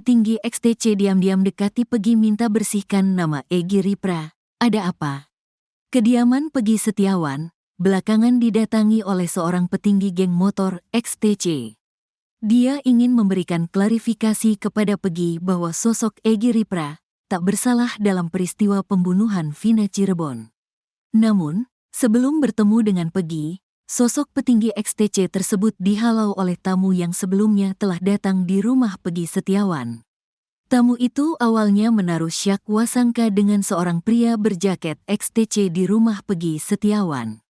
petinggi XTC diam-diam dekati Peggy minta bersihkan nama Egy Ripra. Ada apa? Kediaman Peggy Setiawan belakangan didatangi oleh seorang petinggi geng motor XTC. Dia ingin memberikan klarifikasi kepada Peggy bahwa sosok Egy Ripra tak bersalah dalam peristiwa pembunuhan Vina Cirebon. Namun, sebelum bertemu dengan Peggy, sosok petinggi XTC tersebut dihalau oleh tamu yang sebelumnya telah datang di rumah Peggy Setiawan. Tamu itu awalnya menaruh syak wasangka dengan seorang pria berjaket XTC di rumah Peggy Setiawan.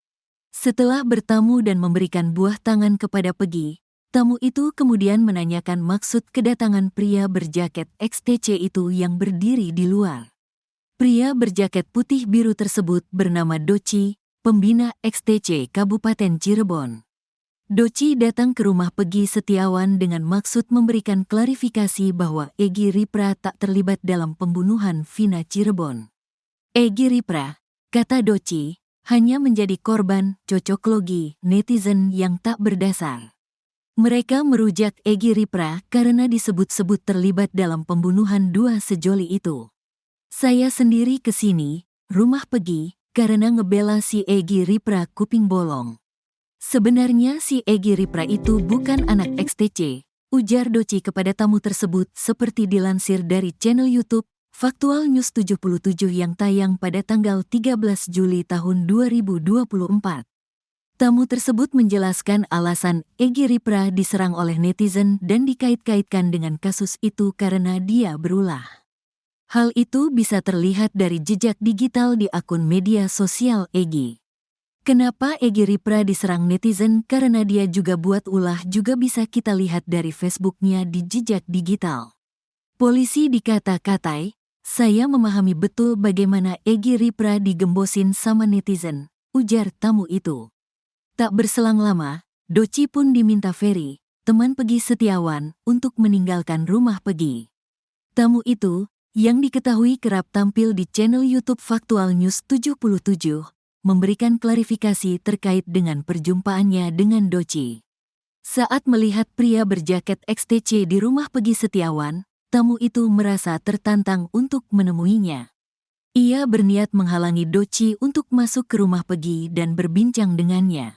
Setelah bertamu dan memberikan buah tangan kepada Peggy, tamu itu kemudian menanyakan maksud kedatangan pria berjaket XTC itu yang berdiri di luar. Pria berjaket putih biru tersebut bernama Doci, pembina XTC Kabupaten Cirebon. Doci datang ke rumah Peggy Setiawan dengan maksud memberikan klarifikasi bahwa Egy Ripra tak terlibat dalam pembunuhan Vina Cirebon. Egy Ripra, kata Doci, hanya menjadi korban cocok logi netizen yang tak berdasar. Mereka merujak Egy Ripra karena disebut-sebut terlibat dalam pembunuhan dua sejoli itu. Saya sendiri ke sini, rumah Peggy, karena ngebela si Egy Ripra kuping bolong. Sebenarnya si Egy Ripra itu bukan anak XTC, ujar Doci kepada tamu tersebut seperti dilansir dari channel YouTube Faktual News 77 yang tayang pada tanggal 13 Juli tahun 2024. Tamu tersebut menjelaskan alasan Egy Ripra diserang oleh netizen dan dikait-kaitkan dengan kasus itu karena dia berulah. Hal itu bisa terlihat dari jejak digital di akun media sosial Egy. Kenapa Egy Ripra diserang netizen karena dia juga buat ulah juga bisa kita lihat dari Facebooknya di jejak digital. Polisi dikata-katai, saya memahami betul bagaimana Egy Ripra digembosin sama netizen, ujar tamu itu. Tak berselang lama, Doci pun diminta Ferry, teman Peggy Setiawan, untuk meninggalkan rumah Peggy. Tamu itu, yang diketahui kerap tampil di channel YouTube Faktual News 77, memberikan klarifikasi terkait dengan perjumpaannya dengan Doci. Saat melihat pria berjaket XTC di rumah Peggy Setiawan, tamu itu merasa tertantang untuk menemuinya. Ia berniat menghalangi Doci untuk masuk ke rumah Peggy dan berbincang dengannya.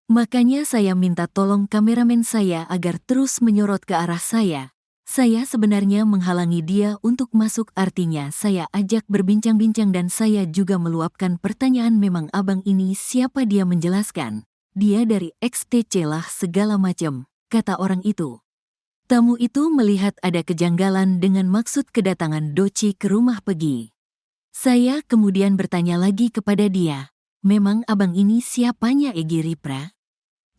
Makanya saya minta tolong kameramen saya agar terus menyorot ke arah saya. Saya sebenarnya menghalangi dia untuk masuk, artinya saya ajak berbincang-bincang dan saya juga meluapkan pertanyaan. Memang abang ini siapa? Dia menjelaskan. Dia dari XTC lah segala macam, kata orang itu. Tamu itu melihat ada kejanggalan dengan maksud kedatangan Doci ke rumah Peggy. Saya kemudian bertanya lagi kepada dia, memang abang ini siapanya Egy Ripra?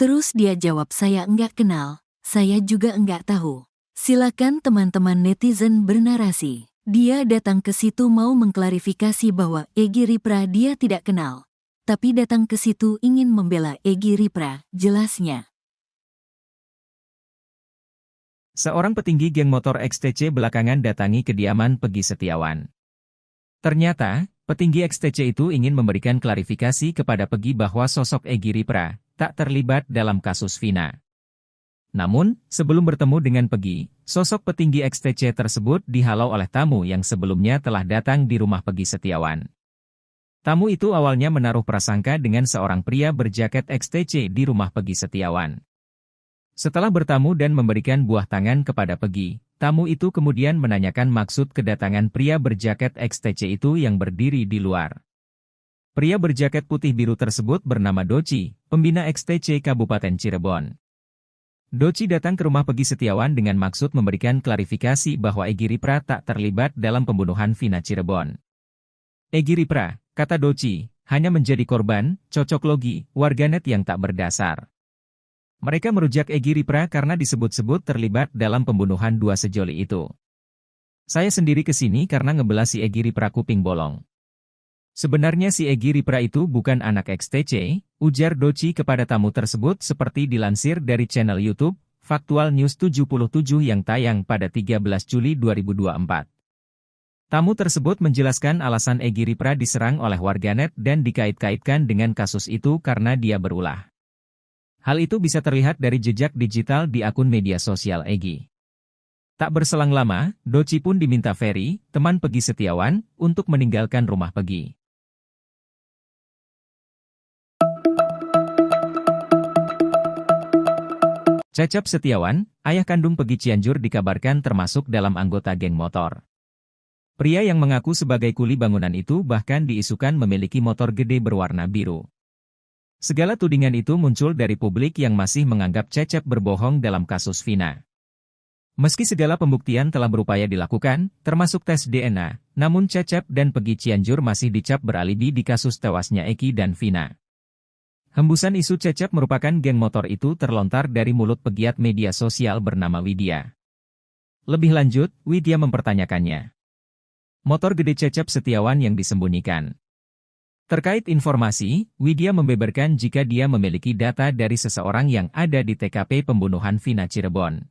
Terus dia jawab, saya enggak kenal, saya juga enggak tahu. Silakan teman-teman netizen bernarasi. Dia datang ke situ mau mengklarifikasi bahwa Egy Ripra dia tidak kenal, tapi datang ke situ ingin membela Egy Ripra, jelasnya. Seorang petinggi geng motor XTC belakangan datangi kediaman Peggy Setiawan. Ternyata, petinggi XTC itu ingin memberikan klarifikasi kepada Peggy bahwa sosok Egy Ripra tak terlibat dalam kasus Vina. Namun, sebelum bertemu dengan Peggy, sosok petinggi XTC tersebut dihalau oleh tamu yang sebelumnya telah datang di rumah Peggy Setiawan. Tamu itu awalnya menaruh prasangka dengan seorang pria berjaket XTC di rumah Peggy Setiawan. Setelah bertamu dan memberikan buah tangan kepada Peggy, tamu itu kemudian menanyakan maksud kedatangan pria berjaket XTC itu yang berdiri di luar. Pria berjaket putih biru tersebut bernama Doci, pembina XTC Kabupaten Cirebon. Doci datang ke rumah Peggy Setiawan dengan maksud memberikan klarifikasi bahwa Egy Ripra tak terlibat dalam pembunuhan Vina Cirebon. Egy Ripra, kata Doci, hanya menjadi korban cocok logi warganet yang tak berdasar. Mereka merujak Egy Ripra karena disebut-sebut terlibat dalam pembunuhan dua sejoli itu. Saya sendiri ke sini karena ngebelah si Egy Ripra kuping bolong. Sebenarnya si Egy Ripra itu bukan anak XTC, ujar Doci kepada tamu tersebut seperti dilansir dari channel YouTube Faktual News 77 yang tayang pada 13 Juli 2024. Tamu tersebut menjelaskan alasan Egy Ripra diserang oleh warganet dan dikait-kaitkan dengan kasus itu karena dia berulah. Hal itu bisa terlihat dari jejak digital di akun media sosial Egy. Tak berselang lama, Doci pun diminta Ferry, teman Pegi Setiawan, untuk meninggalkan rumah Pegi. Cecep Setiawan, ayah kandung Pegi Cianjur dikabarkan termasuk dalam anggota geng motor. Pria yang mengaku sebagai kuli bangunan itu bahkan diisukan memiliki motor gede berwarna biru. Segala tudingan itu muncul dari publik yang masih menganggap Cecep berbohong dalam kasus Vina. Meski segala pembuktian telah berupaya dilakukan, termasuk tes DNA, namun Cecep dan Pegi Cianjur masih dicap beralibi di kasus tewasnya Eki dan Vina. Hembusan isu Cecep merupakan geng motor itu terlontar dari mulut pegiat media sosial bernama Widya. Lebih lanjut, Widya mempertanyakannya. Motor gede Cecep Setiawan yang disembunyikan. Terkait informasi, Widya membeberkan jika dia memiliki data dari seseorang yang ada di TKP pembunuhan Vina Cirebon.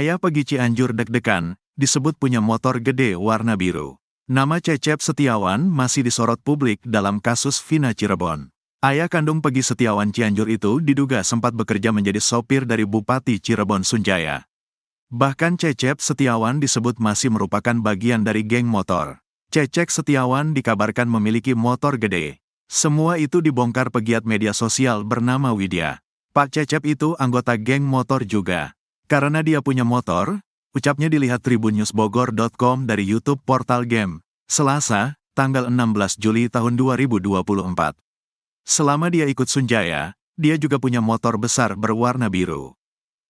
Ayah Pegi Cianjur deg-degan, disebut punya motor gede warna biru. Nama Cecep Setiawan masih disorot publik dalam kasus Vina Cirebon. Ayah kandung Pegi Setiawan Cianjur itu diduga sempat bekerja menjadi sopir dari Bupati Cirebon Sunjaya. Bahkan Cecep Setiawan disebut masih merupakan bagian dari geng motor. Cecep Setiawan dikabarkan memiliki motor gede. Semua itu dibongkar pegiat media sosial bernama Widya. Pak Cecep itu anggota geng motor juga. Karena dia punya motor, ucapnya dilihat tribunnews.bogor.com dari YouTube Portal Game, Selasa, tanggal 16 Juli tahun 2024. Selama dia ikut Sunjaya, dia juga punya motor besar berwarna biru.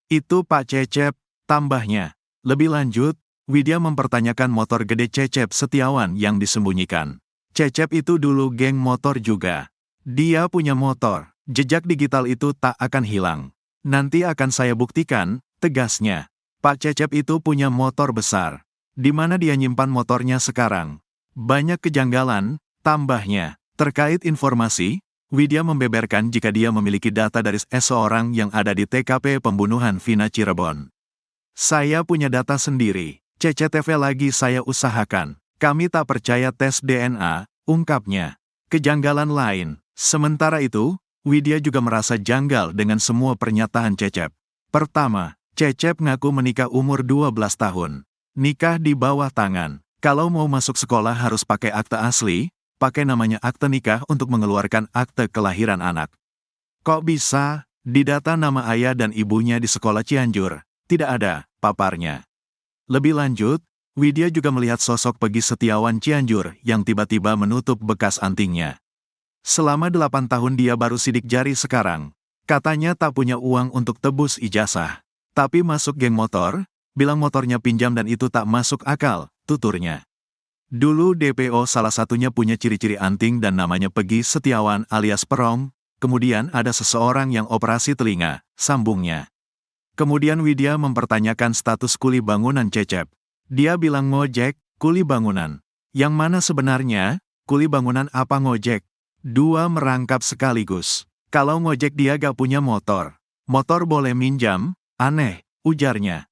Itu Pak Cecep, tambahnya. Lebih lanjut, Widya mempertanyakan motor gede Cecep Setiawan yang disembunyikan. Cecep itu dulu geng motor juga. Dia punya motor, jejak digital itu tak akan hilang. Nanti akan saya buktikan, tegasnya. Pak Cecep itu punya motor besar. Di mana dia nyimpan motornya sekarang? Banyak kejanggalan, tambahnya. Terkait informasi, Widya membeberkan jika dia memiliki data dari seseorang yang ada di TKP pembunuhan Vina Cirebon. Saya punya data sendiri. CCTV lagi saya usahakan. Kami tak percaya tes DNA, ungkapnya. Kejanggalan lain. Sementara itu, Widya juga merasa janggal dengan semua pernyataan Cecep. Pertama, Cecep ngaku menikah umur 12 tahun. Nikah di bawah tangan. Kalau mau masuk sekolah harus pakai akte asli, pakai namanya akte nikah untuk mengeluarkan akte kelahiran anak. Kok bisa? Didata nama ayah dan ibunya di sekolah Cianjur. Tidak ada, paparnya. Lebih lanjut, Widya juga melihat sosok Pegi Setiawan Cianjur yang tiba-tiba menutup bekas antingnya. Selama 8 tahun dia baru sidik jari sekarang. Katanya tak punya uang untuk tebus ijazah. Tapi masuk geng motor, bilang motornya pinjam dan itu tak masuk akal, tuturnya. Dulu DPO salah satunya punya ciri-ciri anting dan namanya Pegi Setiawan alias Perong, kemudian ada seseorang yang operasi telinga, sambungnya. Kemudian Widya mempertanyakan status kuli bangunan Cecep. Dia bilang ngojek, kuli bangunan. Yang mana sebenarnya, kuli bangunan apa ngojek? Dua merangkap sekaligus. Kalau ngojek dia gak punya motor. Motor boleh minjam, aneh, ujarnya.